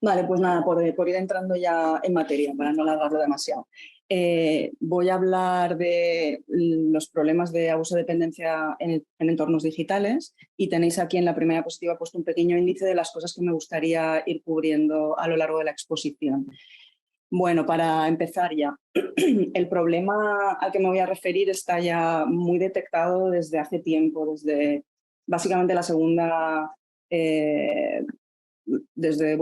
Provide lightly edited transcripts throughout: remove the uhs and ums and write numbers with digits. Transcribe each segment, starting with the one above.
Vale, pues nada, por ir entrando ya en materia, para no alargarlo demasiado. Voy a hablar de los problemas de abuso de dependencia en entornos digitales y tenéis aquí en la primera diapositiva puesto un pequeño índice de las cosas que me gustaría ir cubriendo a lo largo de la exposición. Bueno, para empezar ya, el problema al que me voy a referir está ya muy detectado desde hace tiempo, desde básicamente la segunda... desde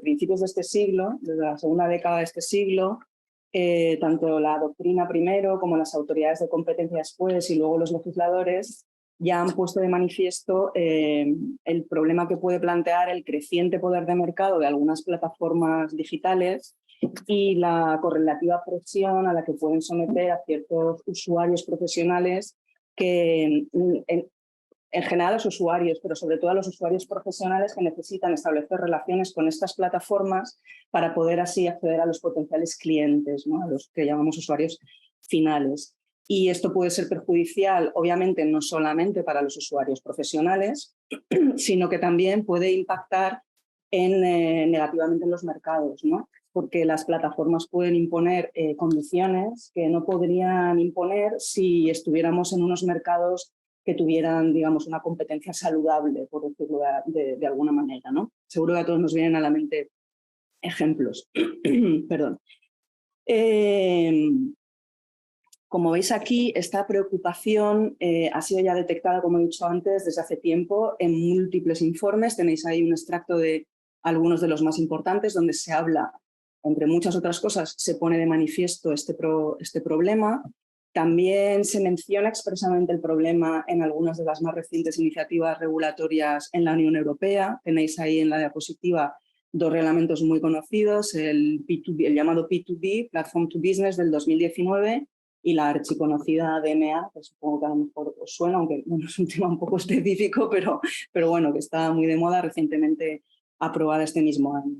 principios de este siglo, desde la segunda década de este siglo, tanto la doctrina primero como las autoridades de competencia después y luego los legisladores ya han puesto de manifiesto el problema que puede plantear el creciente poder de mercado de algunas plataformas digitales y la correlativa presión a la que pueden someter a ciertos usuarios profesionales que en general a los usuarios, pero sobre todo a los usuarios profesionales que necesitan establecer relaciones con estas plataformas para poder así acceder a los potenciales clientes, ¿no? A los que llamamos usuarios finales. Y esto puede ser perjudicial, obviamente, no solamente para los usuarios profesionales, sino que también puede impactar negativamente en los mercados, ¿no? Porque las plataformas pueden imponer condiciones que no podrían imponer si estuviéramos en unos mercados que tuvieran, digamos, una competencia saludable, por decirlo de alguna manera, ¿no? Seguro que a todos nos vienen a la mente ejemplos. Perdón. Como veis aquí, esta preocupación ha sido ya detectada, como he dicho antes, desde hace tiempo en múltiples informes. Tenéis ahí un extracto de algunos de los más importantes, donde se habla, entre muchas otras cosas, se pone de manifiesto este problema. También se menciona expresamente el problema en algunas de las más recientes iniciativas regulatorias en la Unión Europea. Tenéis ahí en la diapositiva dos reglamentos muy conocidos, el llamado P2B, Platform to Business, del 2019, y la archiconocida DMA, que supongo que a lo mejor os suena, aunque bueno, es un tema un poco específico, pero bueno, que está muy de moda, recientemente aprobada este mismo año.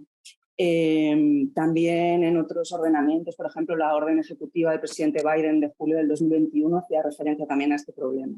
También en otros ordenamientos, por ejemplo, la orden ejecutiva del presidente Biden de julio del 2021 hacía referencia también a este problema.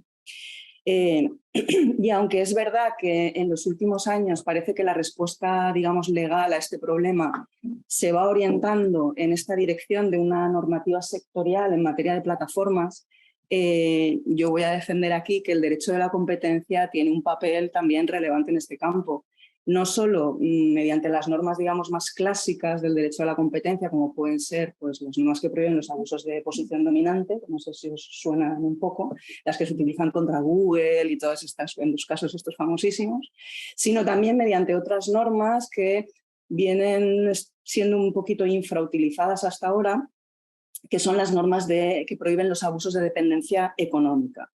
Y aunque es verdad que en los últimos años parece que la respuesta, digamos, legal a este problema se va orientando en esta dirección de una normativa sectorial en materia de plataformas, yo voy a defender aquí que el derecho de la competencia tiene un papel también relevante en este campo. No solo mediante las normas, digamos, más clásicas del derecho a la competencia, como pueden ser pues, las normas que prohíben los abusos de posición dominante, que no sé si os suenan un poco, las que se utilizan contra Google y todas estas, en los casos estos famosísimos, sino también mediante otras normas que vienen siendo un poquito infrautilizadas hasta ahora, que son las normas que prohíben los abusos de dependencia económica.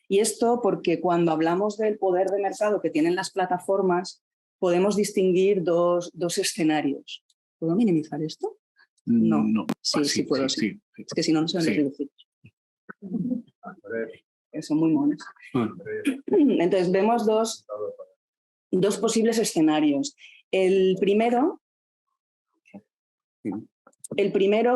Y esto porque cuando hablamos del poder de mercado que tienen las plataformas, podemos distinguir dos escenarios. ¿Puedo minimizar esto? No. Sí puedo. Sí. Es que si no, no se van a reducir. Son muy monos. Entonces, vemos dos posibles escenarios. El primero,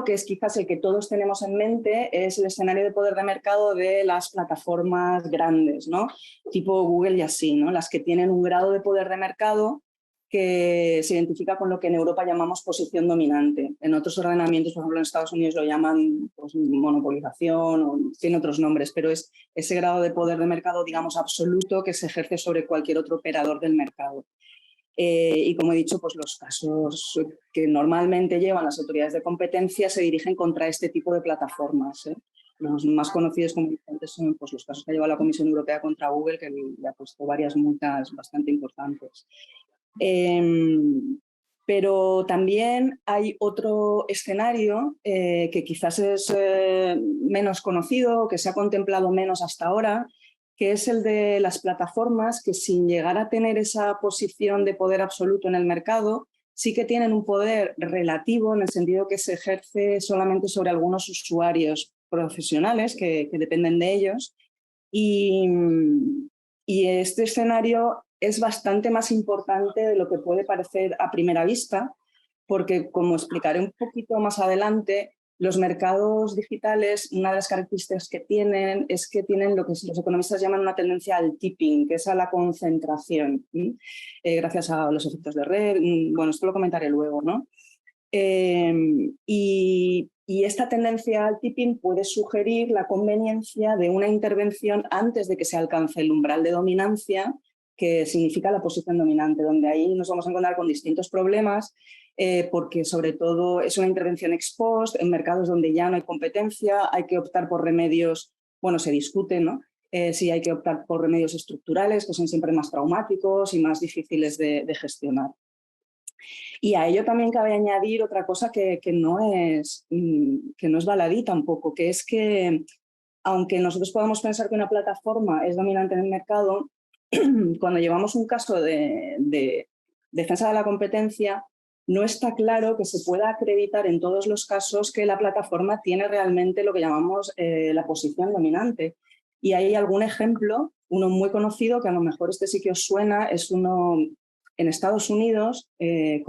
que es quizás el que todos tenemos en mente, es el escenario de poder de mercado de las plataformas grandes, ¿no? Tipo Google y así, ¿no? Las que tienen un grado de poder de mercado que se identifica con lo que en Europa llamamos posición dominante. En otros ordenamientos, por ejemplo en Estados Unidos lo llaman pues, monopolización o tiene otros nombres, pero es ese grado de poder de mercado, digamos, absoluto que se ejerce sobre cualquier otro operador del mercado. Y como he dicho, pues los casos que normalmente llevan las autoridades de competencia se dirigen contra este tipo de plataformas. Los más conocidos como son pues, los casos que ha llevado la Comisión Europea contra Google, que le ha puesto varias multas bastante importantes. Pero también hay otro escenario que quizás es menos conocido, que se ha contemplado menos hasta ahora, que es el de las plataformas que sin llegar a tener esa posición de poder absoluto en el mercado, sí que tienen un poder relativo en el sentido que se ejerce solamente sobre algunos usuarios profesionales que dependen de ellos. Y este escenario es bastante más importante de lo que puede parecer a primera vista, porque, como explicaré un poquito más adelante, Los mercados digitales, una de las características que tienen es que tienen lo que los economistas llaman una tendencia al tipping, que es a la concentración, gracias a los efectos de red. Bueno, esto lo comentaré luego, ¿no? Y esta tendencia al tipping puede sugerir la conveniencia de una intervención antes de que se alcance el umbral de dominancia, que significa la posición dominante, donde ahí nos vamos a encontrar con distintos problemas, porque sobre todo es una intervención ex post en mercados donde ya no hay competencia, hay que optar por remedios, bueno, se discute, ¿no? Si hay que optar por remedios estructurales, que son siempre más traumáticos y más difíciles de gestionar. Y a ello también cabe añadir otra cosa que no es baladí tampoco, que es que aunque nosotros podamos pensar que una plataforma es dominante en el mercado, cuando llevamos un caso de defensa de la competencia, no está claro que se pueda acreditar en todos los casos que la plataforma tiene realmente lo que llamamos la posición dominante. Y hay algún ejemplo, uno muy conocido, que a lo mejor este sí que os suena, es uno en Estados Unidos que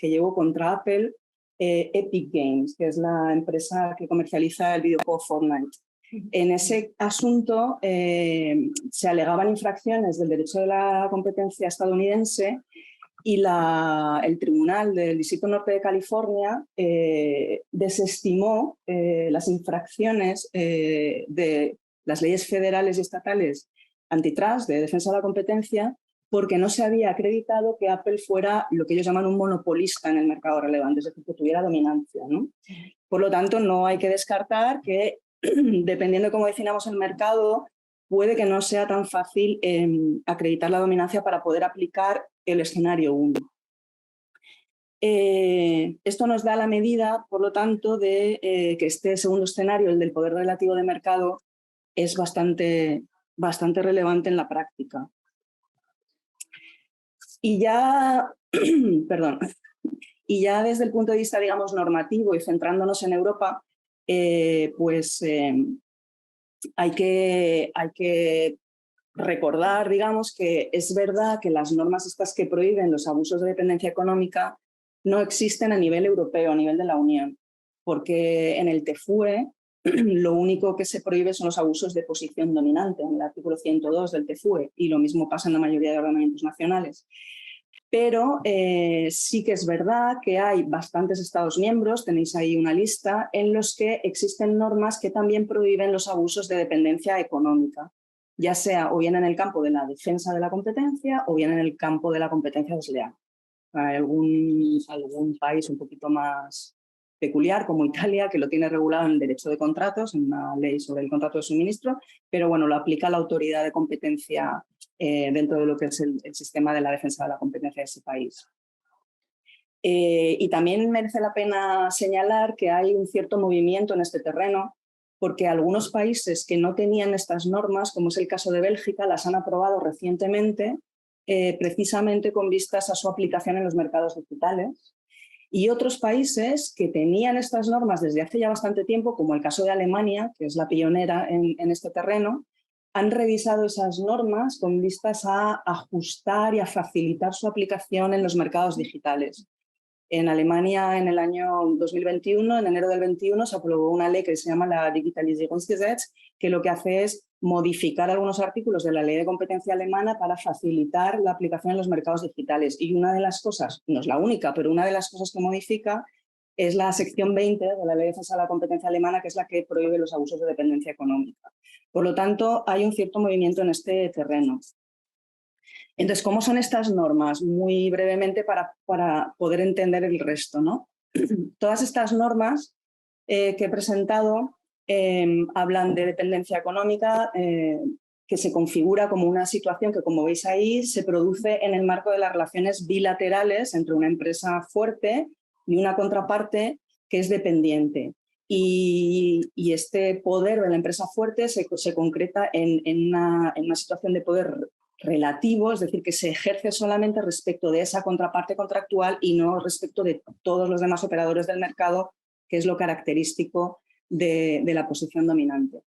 llevó contra Apple, Epic Games, que es la empresa que comercializa el videojuego Fortnite. En ese asunto se alegaban infracciones del derecho de la competencia estadounidense y el Tribunal del Distrito Norte de California desestimó las infracciones de las leyes federales y estatales antitrust de defensa de la competencia porque no se había acreditado que Apple fuera lo que ellos llaman un monopolista en el mercado relevante, es decir, que tuviera dominancia, ¿no? Por lo tanto, no hay que descartar que, dependiendo de cómo definamos el mercado, puede que no sea tan fácil acreditar la dominancia para poder aplicar el escenario 1. Esto nos da la medida, por lo tanto, de que este segundo escenario, el del poder relativo de mercado, es bastante relevante en la práctica. Y ya, perdón, y ya desde el punto de vista, digamos, normativo y centrándonos en Europa, hay que recordar, digamos, que es verdad que las normas estas que prohíben los abusos de dependencia económica no existen a nivel europeo, a nivel de la Unión, porque en el TFUE lo único que se prohíbe son los abusos de posición dominante, en el artículo 102 del TFUE, y lo mismo pasa en la mayoría de ordenamientos nacionales. Pero sí que es verdad que hay bastantes Estados miembros, tenéis ahí una lista, en los que existen normas que también prohíben los abusos de dependencia económica, ya sea o bien en el campo de la defensa de la competencia o bien en el campo de la competencia desleal. Hay algún país un poquito más peculiar, como Italia, que lo tiene regulado en el derecho de contratos, en una ley sobre el contrato de suministro, pero bueno, lo aplica la autoridad de competencia dentro de lo que es el sistema de la defensa de la competencia de ese país. Y también merece la pena señalar que hay un cierto movimiento en este terreno, porque algunos países que no tenían estas normas, como es el caso de Bélgica, las han aprobado recientemente, precisamente con vistas a su aplicación en los mercados digitales. Y otros países que tenían estas normas desde hace ya bastante tiempo, como el caso de Alemania, que es la pionera en este terreno, han revisado esas normas con vistas a ajustar y a facilitar su aplicación en los mercados digitales. En Alemania, en el año 2021, en enero del 21, se aprobó una ley que se llama la Digitalisierungsgesetz, que lo que hace es modificar algunos artículos de la ley de competencia alemana para facilitar la aplicación en los mercados digitales. Y una de las cosas, no es la única, pero una de las cosas que modifica es la sección 20 de la ley de defensa de la competencia alemana, que es la que prohíbe los abusos de dependencia económica. Por lo tanto, hay un cierto movimiento en este terreno. Entonces, ¿cómo son estas normas? Muy brevemente para poder entender el resto, ¿no? Todas estas normas que he presentado hablan de dependencia económica que se configura como una situación que, como veis ahí, se produce en el marco de las relaciones bilaterales entre una empresa fuerte y una contraparte que es dependiente. Y este poder de la empresa fuerte se concreta en una situación de poder relativo, es decir, que se ejerce solamente respecto de esa contraparte contractual y no respecto de todos los demás operadores del mercado, que es lo característico de la posición dominante.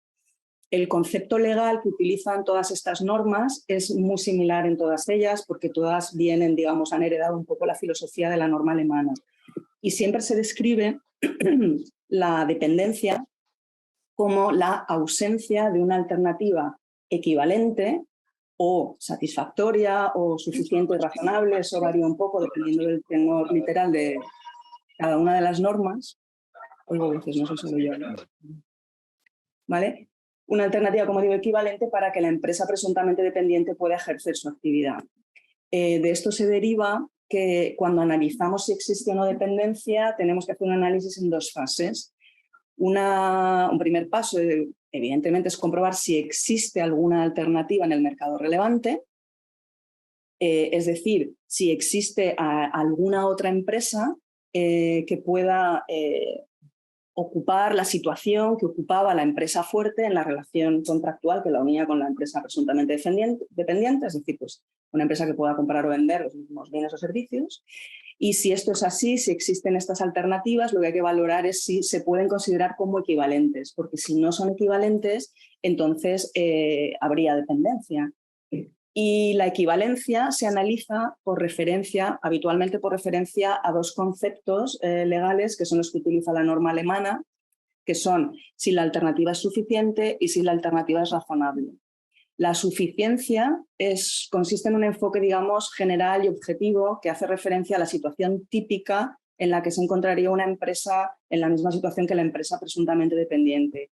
El concepto legal que utilizan todas estas normas es muy similar en todas ellas, porque todas vienen, digamos, han heredado un poco la filosofía de la norma alemana. y siempre se describe la dependencia como la ausencia de una alternativa equivalente o satisfactoria o suficiente y razonable. Eso varía un poco dependiendo del tenor literal de cada una de las normas. Oigo veces, no sé solo yo, ¿no? ¿Vale? Una alternativa, como digo, equivalente para que la empresa presuntamente dependiente pueda ejercer su actividad. De esto se deriva que cuando analizamos si existe o no dependencia, tenemos que hacer un análisis en dos fases. Un primer paso, evidentemente, es comprobar si existe alguna alternativa en el mercado relevante, es decir, si existe alguna otra empresa que pueda ocupar la situación que ocupaba la empresa fuerte en la relación contractual que la unía con la empresa presuntamente dependiente, es decir, pues, una empresa que pueda comprar o vender los mismos bienes o servicios. Y si esto es así, si existen estas alternativas, lo que hay que valorar es si se pueden considerar como equivalentes, porque si no son equivalentes, entonces habría dependencia. Y la equivalencia se analiza por referencia, habitualmente por referencia a dos conceptos legales que son los que utiliza la norma alemana, que son si la alternativa es suficiente y si la alternativa es razonable. La suficiencia consiste en un enfoque, digamos, general y objetivo que hace referencia a la situación típica en la que se encontraría una empresa en la misma situación que la empresa presuntamente dependiente.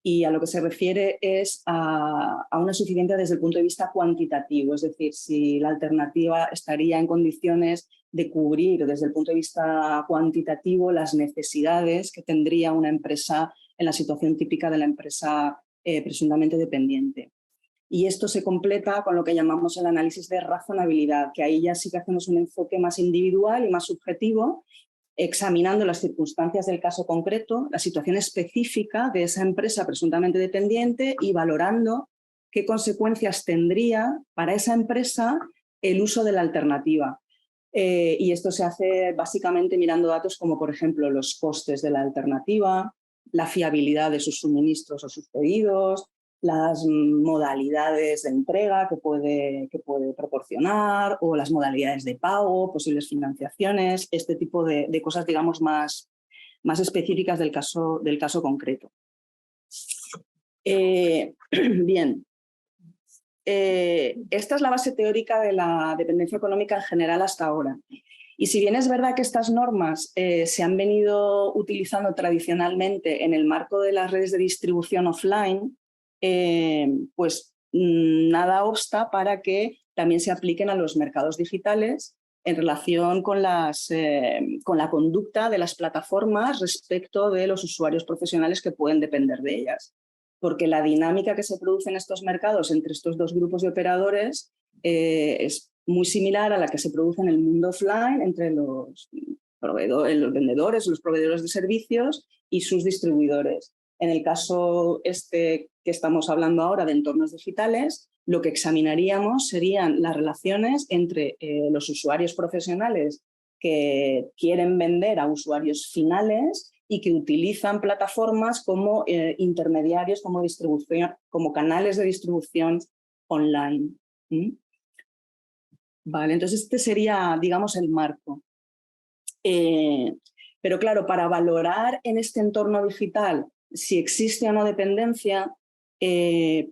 Y a lo que se refiere es a una suficiencia desde el punto de vista cuantitativo, es decir, si la alternativa estaría en condiciones de cubrir desde el punto de vista cuantitativo las necesidades que tendría una empresa en la situación típica de la empresa presuntamente dependiente. Y esto se completa con lo que llamamos el análisis de razonabilidad, que ahí ya sí que hacemos un enfoque más individual y más subjetivo, examinando las circunstancias del caso concreto, la situación específica de esa empresa presuntamente dependiente y valorando qué consecuencias tendría para esa empresa el uso de la alternativa. Y esto se hace básicamente mirando datos como, por ejemplo, los costes de la alternativa, la fiabilidad de sus suministros o sus pedidos, las modalidades de entrega que puede proporcionar o las modalidades de pago, posibles financiaciones, este tipo de cosas, digamos, más específicas del caso concreto. Bien, esta es la base teórica de la dependencia económica en general hasta ahora. Y si bien es verdad que estas normas se han venido utilizando tradicionalmente en el marco de las redes de distribución offline, pues nada obsta para que también se apliquen a los mercados digitales en relación con la conducta de las plataformas respecto de los usuarios profesionales que pueden depender de ellas. Porque la dinámica que se produce en estos mercados entre estos dos grupos de operadores es muy similar a la que se produce en el mundo offline entre los vendedores, los proveedores de servicios y sus distribuidores. En el caso que estamos hablando ahora de entornos digitales, lo que examinaríamos serían las relaciones entre los usuarios profesionales que quieren vender a usuarios finales y que utilizan plataformas como intermediarios, como canales de distribución online. Vale, entonces este sería, digamos, el marco. Pero claro, para valorar en este entorno digital si existe o no dependencia,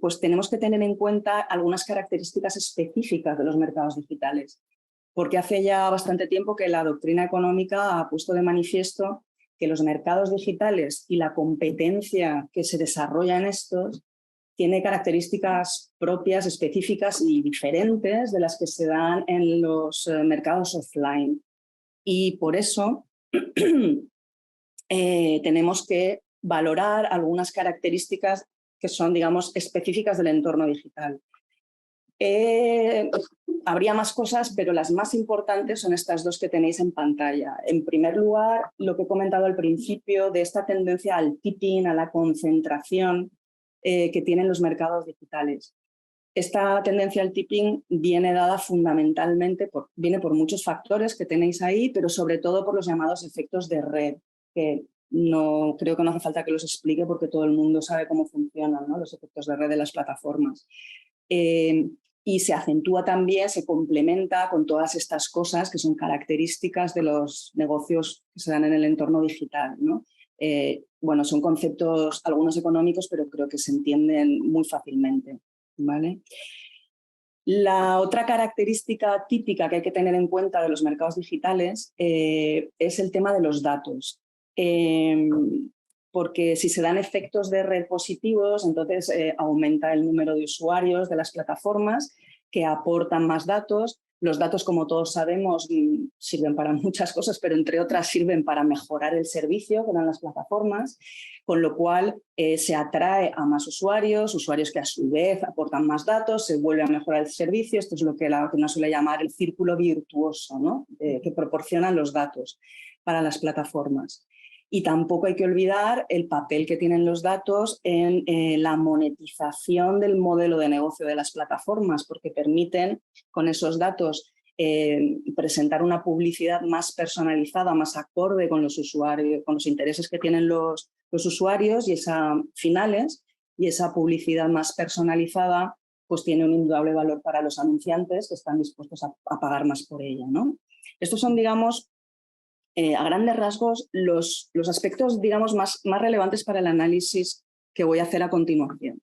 pues tenemos que tener en cuenta algunas características específicas de los mercados digitales, porque hace ya bastante tiempo que la doctrina económica ha puesto de manifiesto que los mercados digitales y la competencia que se desarrolla en estos tiene características propias, específicas y diferentes de las que se dan en los mercados offline. Y por eso tenemos que valorar algunas características que son, digamos, específicas del entorno digital. Habría más cosas, pero las más importantes son estas dos que tenéis en pantalla. En primer lugar, lo que he comentado al principio de esta tendencia al tipping, a la concentración que tienen los mercados digitales. Esta tendencia al tipping viene dada fundamentalmente viene por muchos factores que tenéis ahí, pero sobre todo por los llamados efectos de red, que creo que no hace falta que los explique porque todo el mundo sabe cómo funcionan, ¿no?, los efectos de red de las plataformas. y se acentúa también, se complementa con todas estas cosas que son características de los negocios que se dan en el entorno digital, ¿no? Bueno, son conceptos algunos económicos, pero creo que se entienden muy fácilmente, ¿vale? La otra característica típica que hay que tener en cuenta de los mercados digitales es el tema de los datos. Porque si se dan efectos de red positivos, entonces aumenta el número de usuarios de las plataformas que aportan más datos. Los datos, como todos sabemos, sirven para muchas cosas, pero entre otras sirven para mejorar el servicio que dan las plataformas, con lo cual se atrae a más usuarios, usuarios que a su vez aportan más datos, se vuelve a mejorar el servicio. Esto es lo que uno suele llamar el círculo virtuoso, ¿no? Que proporcionan los datos para las plataformas. Y tampoco hay que olvidar el papel que tienen los datos en la monetización del modelo de negocio de las plataformas, porque permiten con esos datos presentar una publicidad más personalizada, más acorde con los usuarios, con los intereses que tienen los usuarios finales, y esa publicidad más personalizada pues tiene un indudable valor para los anunciantes que están dispuestos a pagar más por ella, ¿no? Estos son, digamos, a grandes rasgos, los aspectos, digamos, más relevantes para el análisis que voy a hacer a continuación.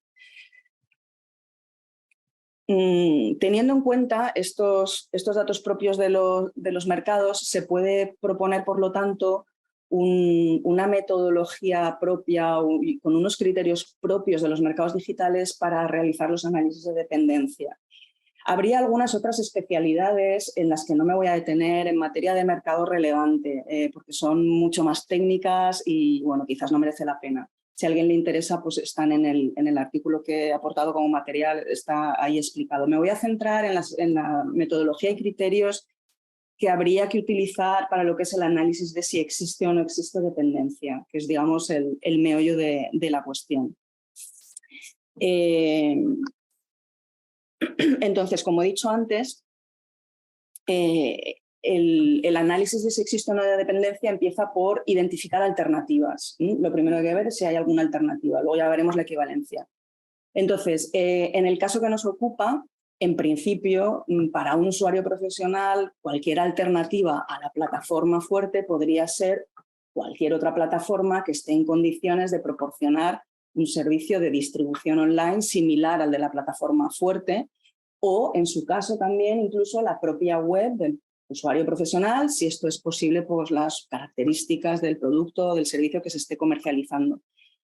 Teniendo en cuenta estos datos propios de los mercados, se puede proponer, por lo tanto, una metodología propia con unos criterios propios de los mercados digitales para realizar los análisis de dependencia. Habría algunas otras especialidades en las que no me voy a detener en materia de mercado relevante, porque son mucho más técnicas y, bueno, quizás no merece la pena. Si a alguien le interesa, pues están en el artículo que he aportado como material, está ahí explicado. Me voy a centrar en la metodología y criterios que habría que utilizar para lo que es el análisis de si existe o no existe dependencia, que es, digamos, el meollo de la cuestión. Entonces, como he dicho antes, el análisis de si existe o no de dependencia empieza por identificar alternativas. Lo primero que hay que ver es si hay alguna alternativa, luego ya veremos la equivalencia. Entonces, en el caso que nos ocupa, en principio, para un usuario profesional, cualquier alternativa a la plataforma fuerte podría ser cualquier otra plataforma que esté en condiciones de proporcionar un servicio de distribución online similar al de la plataforma fuerte, o, en su caso, también incluso la propia web del usuario profesional, si esto es posible, pues las características del producto o del servicio que se esté comercializando.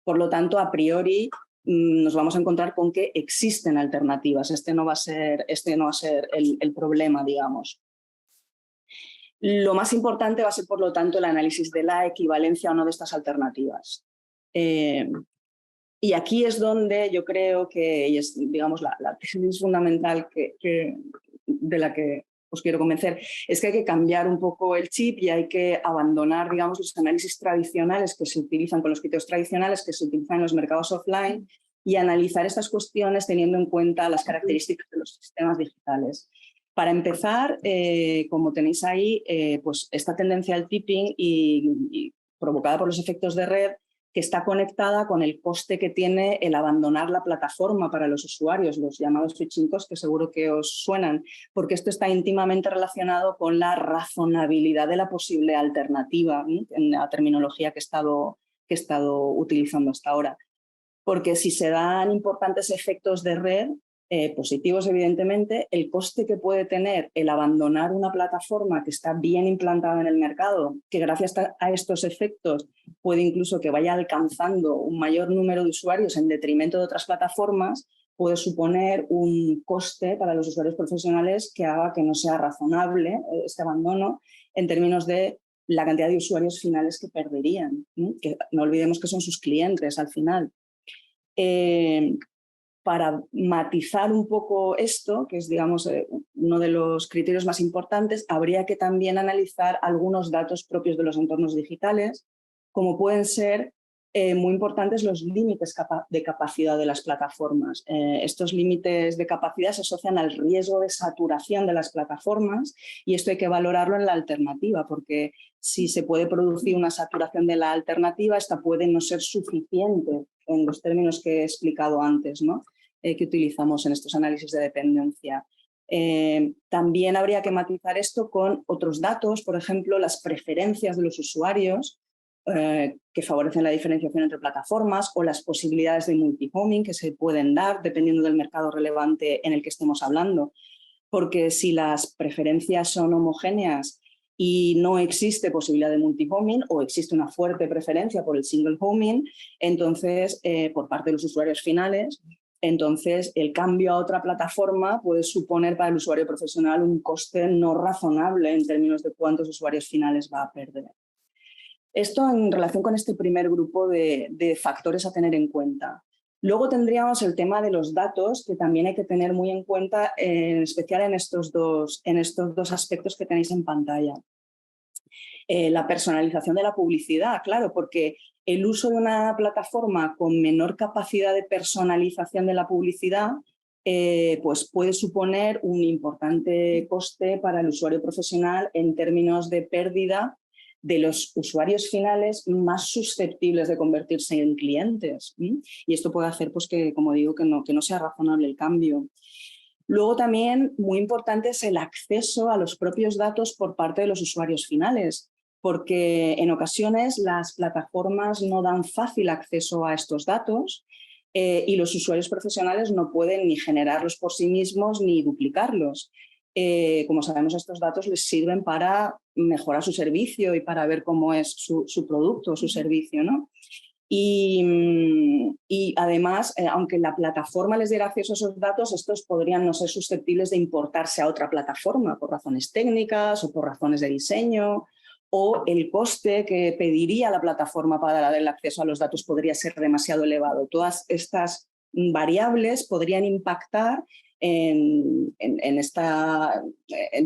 Por lo tanto, a priori, nos vamos a encontrar con que existen alternativas. Este no va a ser el problema, digamos. Lo más importante va a ser, por lo tanto, el análisis de la equivalencia o no de estas alternativas. Y aquí es donde yo creo que, y es, digamos, la tesis fundamental de la que os quiero convencer, es que hay que cambiar un poco el chip y hay que abandonar, digamos, los análisis tradicionales que se utilizan, con los criterios tradicionales que se utilizan en los mercados offline, y analizar estas cuestiones teniendo en cuenta las características de los sistemas digitales. Para empezar, como tenéis ahí, pues esta tendencia al tipping y provocada por los efectos de red, que está conectada con el coste que tiene el abandonar la plataforma para los usuarios, los llamados switching costs, que seguro que os suenan, porque esto está íntimamente relacionado con la razonabilidad de la posible alternativa, en la terminología que he estado utilizando hasta ahora. Porque si se dan importantes efectos de red, positivos evidentemente, el coste que puede tener el abandonar una plataforma que está bien implantada en el mercado, que gracias a estos efectos puede incluso que vaya alcanzando un mayor número de usuarios en detrimento de otras plataformas, puede suponer un coste para los usuarios profesionales que haga que no sea razonable este abandono en términos de la cantidad de usuarios finales que perderían, que no olvidemos que son sus clientes al final. Para matizar un poco esto, que es, digamos, uno de los criterios más importantes, habría que también analizar algunos datos propios de los entornos digitales, como pueden ser muy importantes los límites de capacidad de las plataformas. Estos límites de capacidad se asocian al riesgo de saturación de las plataformas, y esto hay que valorarlo en la alternativa, porque si se puede producir una saturación de la alternativa, esta puede no ser suficiente en los términos que he explicado antes, ¿no? que utilizamos en estos análisis de dependencia. También habría que matizar esto con otros datos, por ejemplo, las preferencias de los usuarios que favorecen la diferenciación entre plataformas o las posibilidades de multihoming que se pueden dar dependiendo del mercado relevante en el que estemos hablando. Porque si las preferencias son homogéneas y no existe posibilidad de multihoming o existe una fuerte preferencia por el single homing, entonces, por parte de los usuarios finales, entonces el cambio a otra plataforma puede suponer para el usuario profesional un coste no razonable en términos de cuántos usuarios finales va a perder. Esto en relación con este primer grupo de factores a tener en cuenta. Luego tendríamos el tema de los datos, que también hay que tener muy en cuenta, en especial en estos dos aspectos que tenéis en pantalla. La personalización de la publicidad, claro, porque el uso de una plataforma con menor capacidad de personalización de la publicidad pues puede suponer un importante coste para el usuario profesional en términos de pérdida de los usuarios finales más susceptibles de convertirse en clientes. Y esto puede hacer pues, que, como digo, que no sea razonable el cambio. Luego también muy importante es el acceso a los propios datos por parte de los usuarios finales, porque en ocasiones las plataformas no dan fácil acceso a estos datos y los usuarios profesionales no pueden ni generarlos por sí mismos ni duplicarlos. Como sabemos, estos datos les sirven para mejorar su servicio y para ver cómo es su producto o su servicio, ¿no? Y además, aunque la plataforma les diera acceso a esos datos, estos podrían no ser susceptibles de importarse a otra plataforma por razones técnicas o por razones de diseño, o el coste que pediría la plataforma para dar el acceso a los datos podría ser demasiado elevado. Todas estas variables podrían impactar en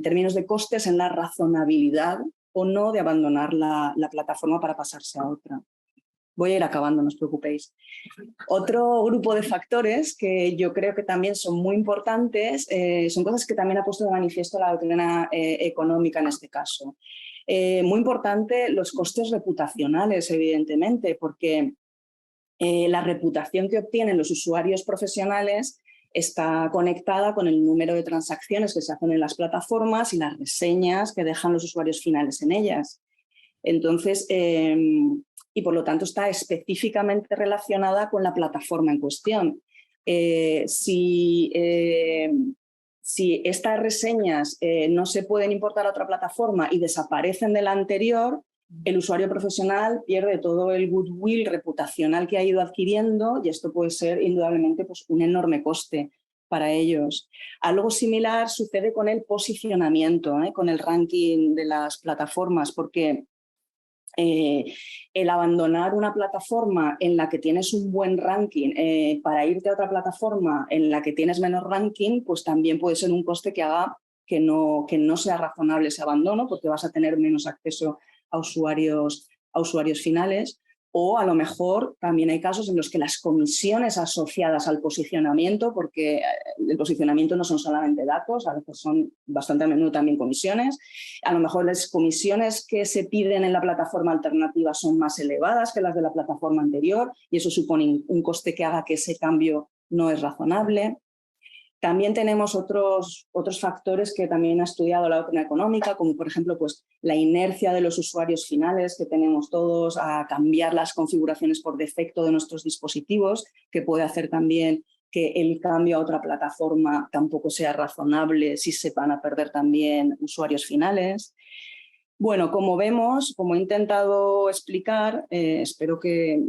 términos de costes en la razonabilidad o no de abandonar la plataforma para pasarse a otra. Voy a ir acabando, no os preocupéis. Otro grupo de factores que yo creo que también son muy importantes son cosas que también ha puesto de manifiesto la doctrina económica en este caso. Muy importante los costes reputacionales, evidentemente, porque la reputación que obtienen los usuarios profesionales está conectada con el número de transacciones que se hacen en las plataformas y las reseñas que dejan los usuarios finales en ellas. Entonces, y por lo tanto está específicamente relacionada con la plataforma en cuestión. Si estas reseñas no se pueden importar a otra plataforma y desaparecen de la anterior, el usuario profesional pierde todo el goodwill reputacional que ha ido adquiriendo y esto puede ser indudablemente pues, un enorme coste para ellos. Algo similar sucede con el posicionamiento, con el ranking de las plataformas, porque el abandonar una plataforma en la que tienes un buen ranking para irte a otra plataforma en la que tienes menos ranking, pues también puede ser un coste que haga que no sea razonable ese abandono, porque vas a tener menos acceso a usuarios finales. O a lo mejor también hay casos en los que las comisiones asociadas al posicionamiento, porque el posicionamiento no son solamente datos, a veces son bastante a menudo también comisiones. A lo mejor las comisiones que se piden en la plataforma alternativa son más elevadas que las de la plataforma anterior y eso supone un coste que haga que ese cambio no es razonable. También tenemos otros factores que también ha estudiado la doctrina económica, como por ejemplo pues, la inercia de los usuarios finales que tenemos todos a cambiar las configuraciones por defecto de nuestros dispositivos, que puede hacer también que el cambio a otra plataforma tampoco sea razonable si se van a perder también usuarios finales. Bueno, como vemos, como he intentado explicar, espero que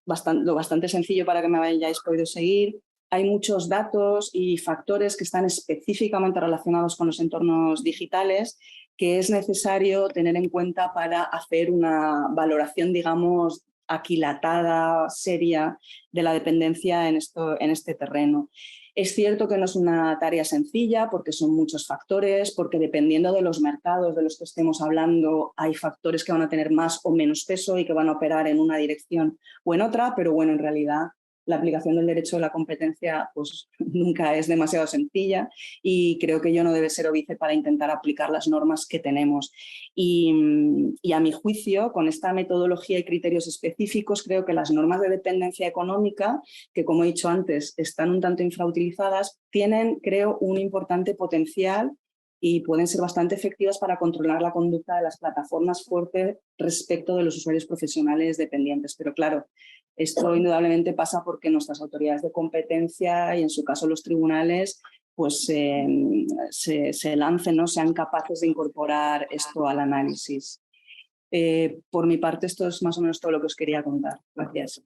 lo bastante sencillo para que me hayáis podido seguir. Hay muchos datos y factores que están específicamente relacionados con los entornos digitales que es necesario tener en cuenta para hacer una valoración, digamos, aquilatada, seria de la dependencia en este terreno. Es cierto que no es una tarea sencilla porque son muchos factores, porque dependiendo de los mercados de los que estemos hablando hay factores que van a tener más o menos peso y que van a operar en una dirección o en otra, pero bueno, en realidad la aplicación del derecho de la competencia pues, nunca es demasiado sencilla y creo que ello no debe ser óbice para intentar aplicar las normas que tenemos. Y a mi juicio, con esta metodología y criterios específicos, creo que las normas de dependencia económica, que como he dicho antes, están un tanto infrautilizadas, tienen, creo, un importante potencial y pueden ser bastante efectivas para controlar la conducta de las plataformas fuertes respecto de los usuarios profesionales dependientes. Pero claro, esto indudablemente pasa porque nuestras autoridades de competencia y en su caso los tribunales pues se lancen, ¿no? Sean capaces de incorporar esto al análisis. Por mi parte, esto es más o menos todo lo que os quería contar. Gracias.